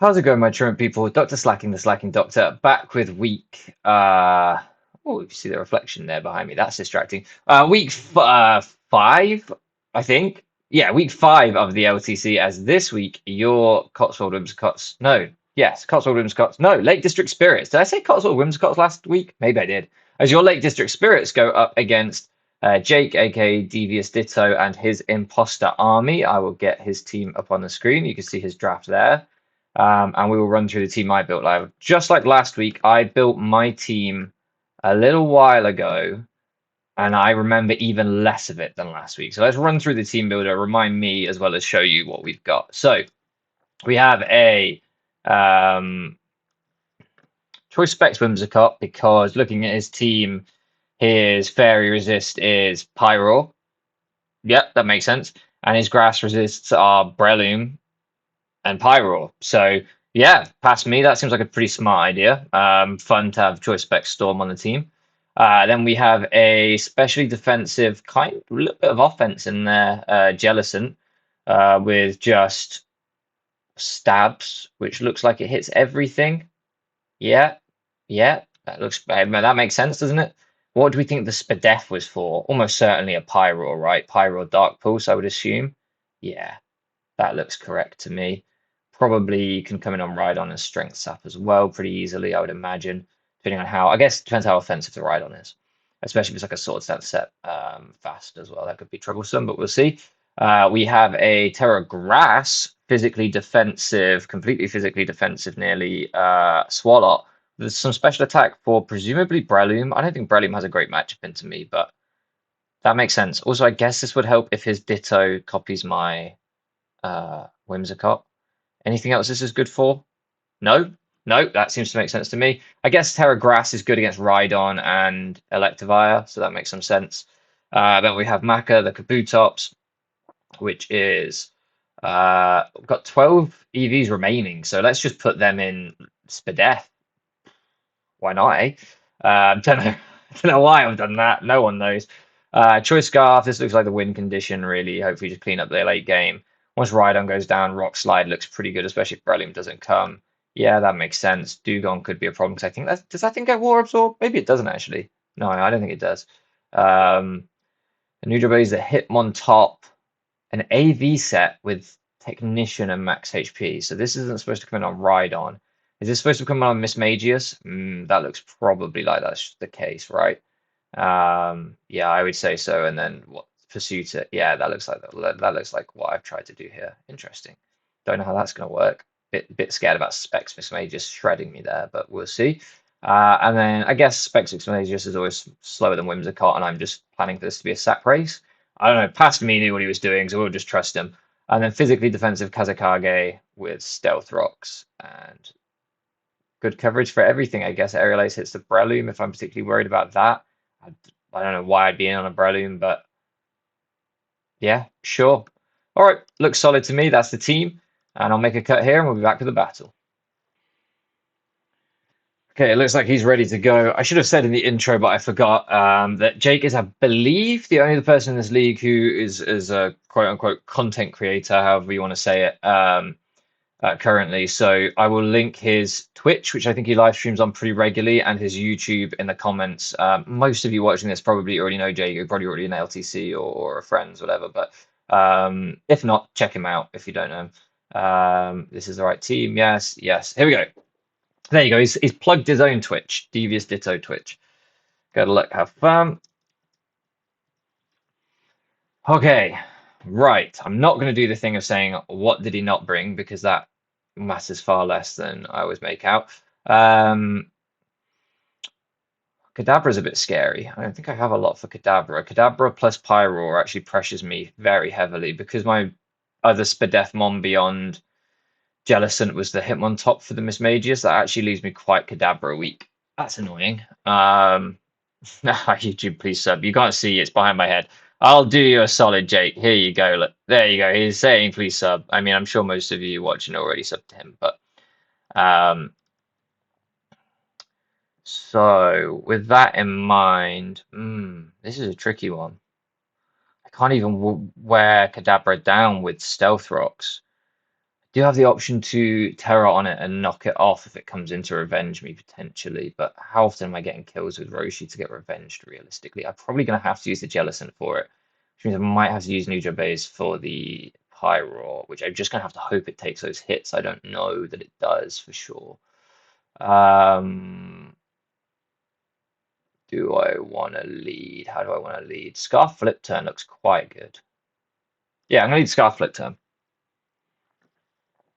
How's it going, my truant people? Dr. Slacking, the Slacking Doctor, back with week. Oh, you see the reflection there behind me. That's distracting. Week 5, I think. Yeah, week 5 of the LTC. As this week, your Cotswold Whimsicots. No, yes, Cotswold Whimsicots. No, Lake District Spirits. Did I say Cotswold Whimsicots last week? Maybe I did. As your Lake District Spirits go up against Jake, aka Devious Ditto, and his Imposter army. I will get his team up on the screen. You can see his draft there. And we will run through the team I built live. Just like last week, I built my team a little while ago, and I remember even less of it than last week. So let's run through the team builder, remind me as well as show you what we've got. So we have a Choice Specs Whimsicott because looking at his team, his Fairy Resist is Pyro. Yep, that makes sense. And his Grass Resists are Breloom and Pyro. So yeah, past me, that seems like a pretty smart idea. Fun to have Choice Spec Storm on the team. Then we have a specially defensive kind, a little bit of offense in there, Jellicent, with just stabs, which looks like it hits everything. Yeah, yeah, that makes sense, doesn't it? What do we think the Spadef was for? Almost certainly a Pyro, right? Pyro Dark Pulse, I would assume. Yeah, that looks correct to me. Probably can come in on Rhydon and Strength Sap as well pretty easily, I would imagine, depending on how, I guess, depends how offensive the Rhydon is, especially if it's like a sword stance set fast as well. That could be troublesome, but we'll see. We have a Terra Grass, physically defensive, completely physically defensive, nearly Swalot. There's some special attack for presumably Breloom. I don't think Breloom has a great matchup into me, but that makes sense. Also, I guess this would help if his Ditto copies my Whimsicott. Anything else this is good for? No? No, that seems to make sense to me. I guess Terra Grass is good against Rhydon and Electivire, so that makes some sense. Then we have Maka, the Kabutops, which is we've got 12 EVs remaining, so let's just put them in Spadef. Why not, eh? Don't know, don't know why I've done that. No one knows. Choice Scarf, this looks like the win condition, really. Hopefully just clean up their late game. Once Rhydon goes down, Rock Slide looks pretty good, especially if Breloom doesn't come. Yeah, that makes sense. Dugong could be a problem because I think that does that thing get War Absorb? Maybe it doesn't actually. No, I don't think it does. The Nudibranch is a Hitmontop, an AV set with Technician and max HP. So this isn't supposed to come in on Rhydon. Is this supposed to come in on Mismagius? That looks probably like that's the case, right? Yeah, I would say so. And then what Pursuit it? Yeah, that looks like that looks like what I've tried to do here. Interesting. Don't know how that's going to work. Bit scared about Specs Mismagius shredding me there, but we'll see. And then I guess Specs Mismagius is always slower than Whimsicott, and I'm just planning for this to be a sap race. I don't know. Past me knew what he was doing, so we'll just trust him. And then physically defensive Kazakage with Stealth Rocks and good coverage for everything, I guess. Aerial Ace hits the Breloom if I'm particularly worried about that. I don't know why I'd be in on a Breloom, but yeah, sure. All right, looks solid to me. That's the team. And I'll make a cut here and we'll be back to the battle. Okay, it looks like he's ready to go. I should have said in the intro, but I forgot that Jake is, I believe, the only person in this league who is a quote unquote content creator, however you want to say it, currently. So I will link his Twitch, which I think he live streams on pretty regularly, and his YouTube in the comments. Most of you watching this probably already know Jake. You're probably already an LTC or friends, whatever. But if not, check him out if you don't know him. This is the right team. Yes, yes. Here we go. There you go. He's plugged his own Twitch, Devious Ditto Twitch. Go to look, have fun. Okay, right. I'm not going to do the thing of saying what did he not bring because that matters far less than I always make out. Kadabra's a bit scary. I don't think I have a lot for Kadabra. Kadabra plus Pyro actually pressures me very heavily because my other Spadefmon beyond Jellicent was the Hitmontop for the Mismagius. That actually leaves me quite Kadabra weak. That's annoying. YouTube, please sub. You can't see it's behind my head. I'll do you a solid, Jake. Here you go. Look, there you go. He's saying please sub. I mean, I'm sure most of you watching already subbed to him, but so with that in mind, this is a tricky one. I can't even wear Kadabra down with Stealth Rocks. Do have the option to Terror on it and knock it off if it comes in to revenge me potentially, but how often am I getting kills with Roshi to get revenged realistically? I'm probably going to have to use the Jellicent for it, which means I might have to use Nuja Base for the Pyro, which I'm just going to have to hope it takes those hits. I don't know that it does for sure. Um, do I want to lead? How do I want to lead? Scarf Flip Turn looks quite good. Yeah, I'm going to lead Scarf Flip Turn.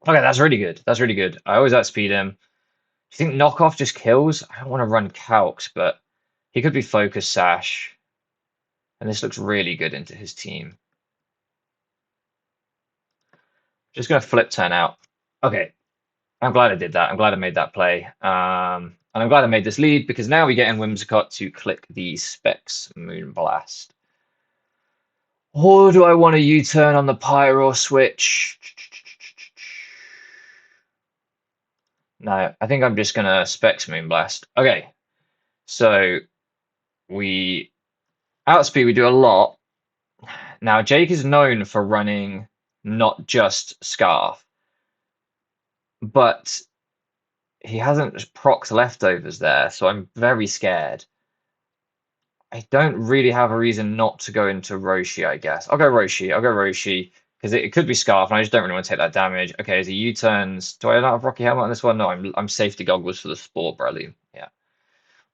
Okay, that's really good. That's really good. I always outspeed him. Do you think knockoff just kills? I don't want to run calcs, but he could be focus sash. And this looks really good into his team. Just going to flip turn out. Okay, I'm glad I did that. I'm glad I made that play. And I'm glad I made this lead because now we get in Whimsicott to click the Specs Moonblast. Or do I want to U-turn on the Pyro switch? No, I think I'm just going to Specs Moonblast. Okay, so we outspeed, we do a lot. Now, Jake is known for running not just Scarf, but he hasn't procced leftovers there, so I'm very scared. I don't really have a reason not to go into Roshi, I guess. I'll go Roshi, because it could be Scarf, and I just don't really want to take that damage. Okay, as he U-turns, do I not have Rocky Helmet on this one? No, I'm safety goggles for the Sport Breloom. Yeah.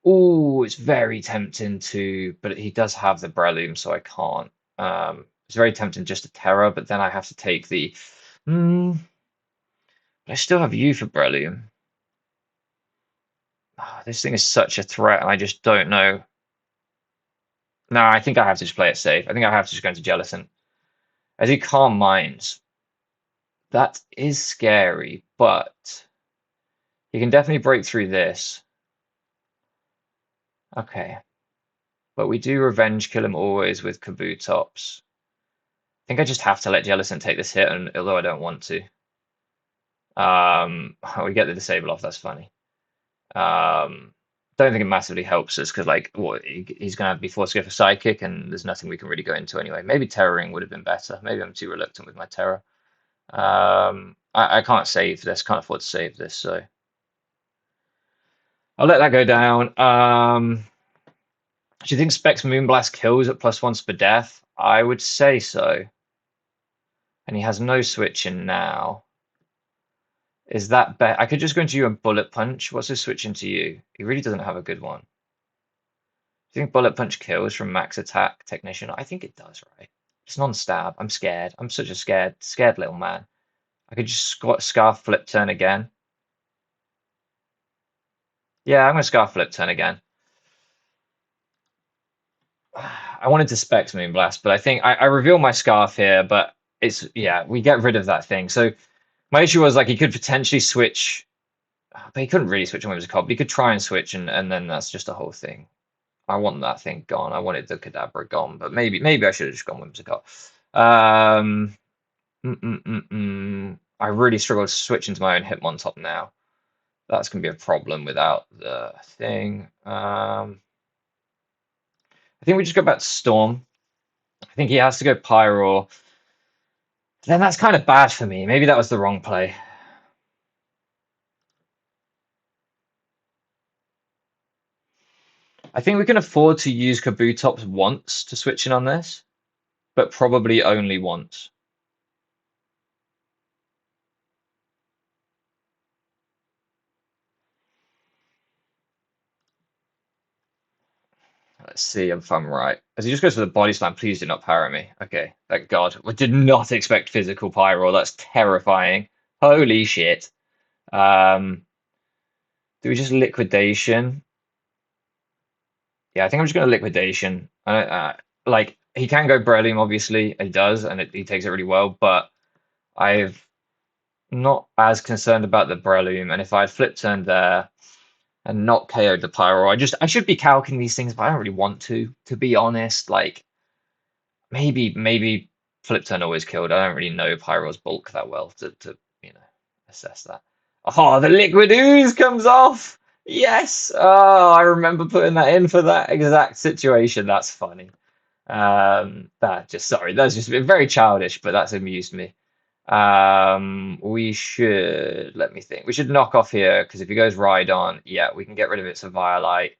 Oh, it's very tempting to, but he does have the Breloom, so I can't. It's very tempting just to Terror, but then I have to take the. I still have you for Breloom. Oh, this thing is such a threat, and I just don't know. No, I think I have to just play it safe. I think I have to just go into Jellicent. As he Calm Minds, that is scary, but he can definitely break through this. Okay. But we do revenge kill him always with Kabutops. I think I just have to let Jellicent take this hit, and although I don't want to. We get the disable off, that's funny. Don't think it massively helps us because like he's gonna be forced to go for Psychic and there's nothing we can really go into anyway. Maybe Terroring would have been better. Maybe I'm too reluctant with my Terror. I can't save this, can't afford to save this, so I'll let that go down. Do you think Specs Moonblast kills at +1 for death? I would say so. And he has no switching now. Is that bet? I could just go into you and Bullet Punch. What's his switch into you? He really doesn't have a good one. Do you think Bullet Punch kills from Max Attack Technician? I think it does, right? It's non-stab. I'm scared. I'm such a scared little man. I could just Scarf Flip Turn again. Yeah, I'm going to Scarf Flip Turn again. I wanted to Specs Moonblast, but I think I reveal my Scarf here, but it's, yeah, we get rid of that thing. So my issue was like he could potentially switch, but he couldn't really switch on Whimsicott. But he could try and switch, and then that's just a whole thing. I want that thing gone. I wanted the Kadabra gone, but maybe I should have just gone Whimsicott. I really struggle to switch into my own Hitmontop now. That's going to be a problem without the thing. I think we just go back to Storm. I think he has to go Pyro. Then that's kind of bad for me. Maybe that was the wrong play. I think we can afford to use Kabutops once to switch in on this, but probably only once. Let's see if I'm right. As he just goes for the body slam, please do not power me. Okay, thank God. We did not expect physical pyro. That's terrifying. Holy shit. Do we just liquidation? Yeah, I think I'm just going to liquidation. Like he can go Breloom, obviously, he does, and he takes it really well. But I've not as concerned about the Breloom, and if I had flip turned there and not KO'd the Pyro, I should be calcing these things, but I don't really want to be honest. Like maybe flip turn always killed. I don't really know Pyro's bulk that well to assess that. Oh, the liquid ooze comes off. Yes. Oh, I remember putting that in for that exact situation. That's funny. That's just very childish, but that's amused me. We should, let me think. We should knock off here because if he goes Rhydon, yeah, we can get rid of its Violite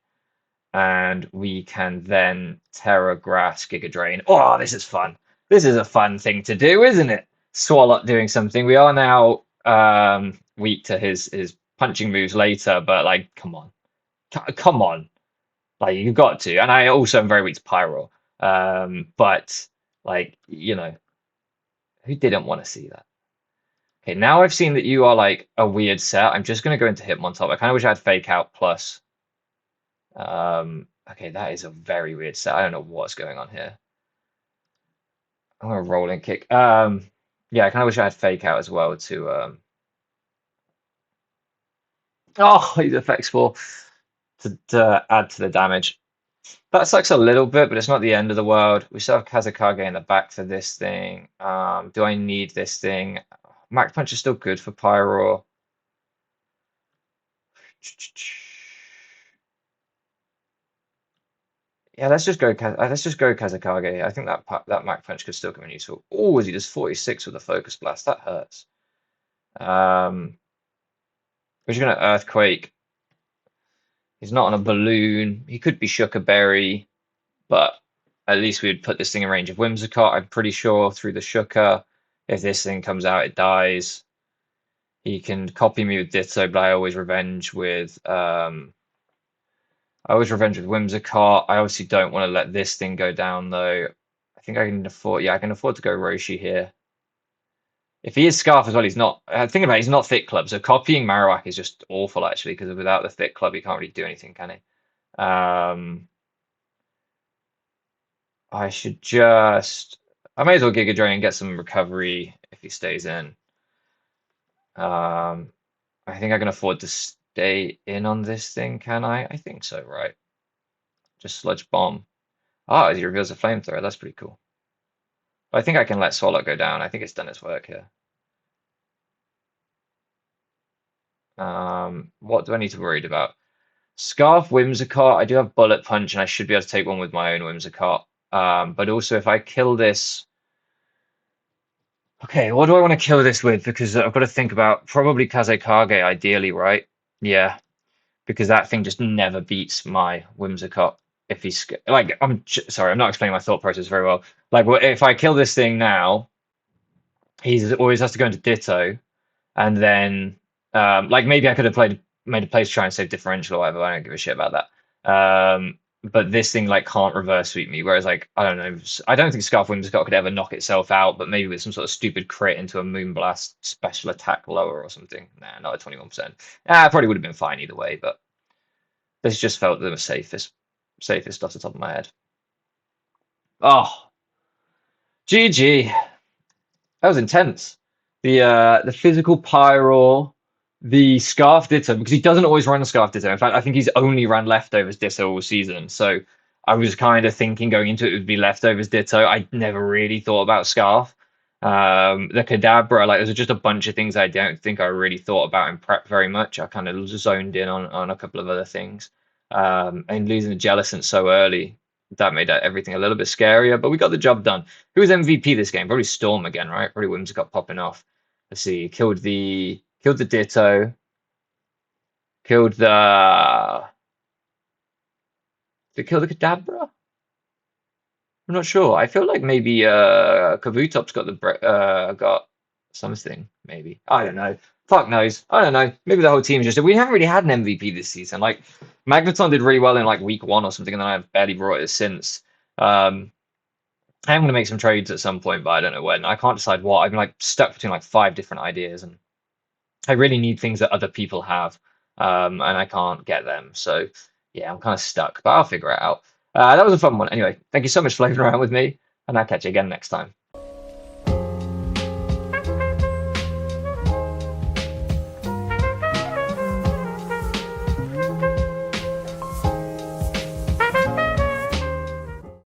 and we can then Terra Grass Giga Drain. Oh, this is fun. This is a fun thing to do, isn't it? Swalot doing something. We are now weak to his punching moves later, but like, come on. Come on. Like you've got to. And I also am very weak to Pyro. But like, who didn't want to see that? Okay, now I've seen that you are like a weird set. I'm just gonna go into Hitmontop. I kind of wish I had Fake Out plus. Okay, that is a very weird set. I don't know what's going on here. I'm gonna rolling kick. Yeah, I kind of wish I had Fake Out as well to oh, he's effects for to add to the damage. That sucks a little bit, but it's not the end of the world. We still have Kazakage in the back for this thing. Do I need this thing? Mac Punch is still good for Pyro. Yeah, let's just go Kazakage. I think that Mac Punch could still come in useful. Oh, he does 46 with a Focus Blast. That hurts. We're just gonna Earthquake. He's not on a balloon. He could be Berry, but at least we'd put this thing in range of Whimsicott. I'm pretty sure through the Shuka. If this thing comes out, it dies. He can copy me with Ditto, but I always revenge with Whimsicott. I obviously don't want to let this thing go down though. I think I can afford, yeah, I can afford to go Roshi here. If he is Scarf as well, he's not. Think about it, he's not Thick Club, so copying Marowak is just awful actually, because without the Thick Club, he can't really do anything, can he? I should just. I may as well Giga Drain and get some recovery if he stays in. I think I can afford to stay in on this thing, can I? I think so, right? Just Sludge Bomb. Ah, he reveals a flamethrower. That's pretty cool. I think I can let Swalot go down. I think it's done its work here. What do I need to worry about? Scarf, Whimsicott. I do have Bullet Punch, and I should be able to take one with my own Whimsicott. But also, if I kill this. Okay, what do I want to kill this with? Because I've got to think about probably Kazekage, ideally, right? Yeah, because that thing just never beats my Whimsicott. If he's like, sorry, I'm not explaining my thought process very well. Like, if I kill this thing now, he always has to go into Ditto, and then like maybe I could have made a play to try and save differential or whatever. I don't give a shit about that. But this thing like can't reverse sweep me. Whereas like I don't know, I don't think Scarf Whimsicott could ever knock itself out. But maybe with some sort of stupid crit into a Moonblast special attack lower or something. Nah, not at 21%. Probably would have been fine either way. But this just felt the safest off the top of my head. Oh, GG. That was intense. The physical pyro, the Scarf Ditto, because he doesn't always run Scarf Ditto. In fact, I think he's only ran Leftovers Ditto all season. So I was kind of thinking going into it would be Leftovers Ditto. I never really thought about Scarf. The Kadabra, like there's just a bunch of things I don't think I really thought about in prep very much. I kind of zoned in on a couple of other things. And losing the Jellicent so early, that made everything a little bit scarier, but we got the job done. Who was MVP this game? Probably Storm again, right? Probably Whimsicott popping off. Let's see, killed the Ditto, killed the did it kill the Kadabra? I'm not sure. I feel like maybe Kavutop's got something, maybe. I don't know. Fuck knows. I don't know. Maybe the whole team is just we haven't really had an MVP this season. Like Magneton did really well in like week 1 or something, and then I've barely brought it since. I am going to make some trades at some point, but I don't know when. I can't decide what. I'm like stuck between like 5 different ideas, and I really need things that other people have, and I can't get them. So yeah, I'm kind of stuck, but I'll figure it out. That was a fun one. Anyway, thank you so much for playing around with me, and I'll catch you again next time.